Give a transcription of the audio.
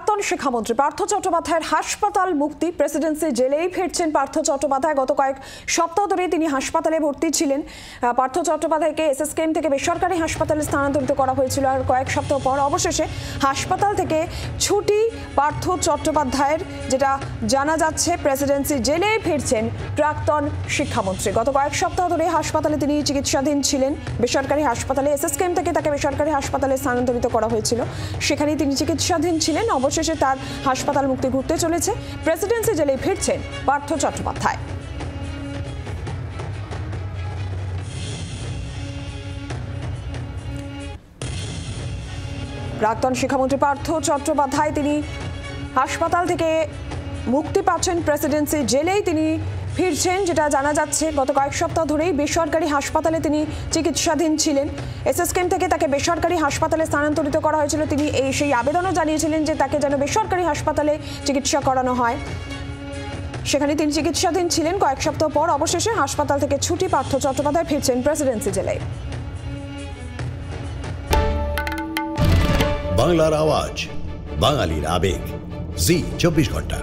প্রাক্তন শিক্ষামন্ত্রী পার্থ চট্টোপাধ্যায়ের হাসপাতাল মুক্তি। প্রেসিডেন্সি জেলেই ফিরছেন পার্থ চট্টোপাধ্যায়। গত কয়েক সপ্তাহ ধরে তিনি হাসপাতালে ভর্তি ছিলেন। পার্থ চট্টোপাধ্যায়কে এসএসকেএম থেকে বেসরকারি হাসপাতালে স্থানান্তরিত করা হয়েছিল। আর কয়েক সপ্তাহ পর অবশেষে হাসপাতাল থেকে ছুটি পার্থ চট্টোপাধ্যায়ের, যেটা জানা যাচ্ছে প্রেসিডেন্সি জেলেই ফিরছেন প্রাক্তন শিক্ষামন্ত্রী। গত কয়েক সপ্তাহ ধরে হাসপাতালে তিনি চিকিৎসাধীন ছিলেন। বেসরকারি হাসপাতালে এসএসকেএম থেকে তাকে বেসরকারি হাসপাতালে স্থানান্তরিত করা হয়েছিল, সেখানেই তিনি চিকিৎসাধীন ছিলেন। অবশেষে তার হাসপাতাল মুক্তি ঘুরতে চলেছে। প্রেসিডেন্সি জেলে ফিরছেন পার্থ চট্টোপাধ্যায়। প্রাক্তন শিক্ষামন্ত্রী পার্থ চট্টোপাধ্যায় তিনি হাসপাতাল থেকে মুক্তি পাচ্ছেন। প্রেসিডেন্সি জেলেই তিনি ফিরছেন, যেটা জানা যাচ্ছে। গত কয়েক সপ্তাহ ধরেই বেসরকারি হাসপাতালে তিনি চিকিৎসাধীন ছিলেন। এসএসকেএম থেকে তাকে বেসরকারি হাসপাতালে স্থানান্তরিত করা হয়েছিল। তিনি সেই আবেদনও জানিয়েছিলেন যে তাকে যেন বেসরকারি হাসপাতালে চিকিৎসা করানো হয়। সেখানে তিনি চিকিৎসাধীন ছিলেন। কয়েক সপ্তাহ পর অবশেষে হাসপাতাল থেকে ছুটি পার্থ চট্টোপাধ্যায় ফিরছেন প্রেসিডেন্সি জেলায়। বাংলার আওয়াজ, বাঙালির আবেগ, জি 24 ঘন্টা।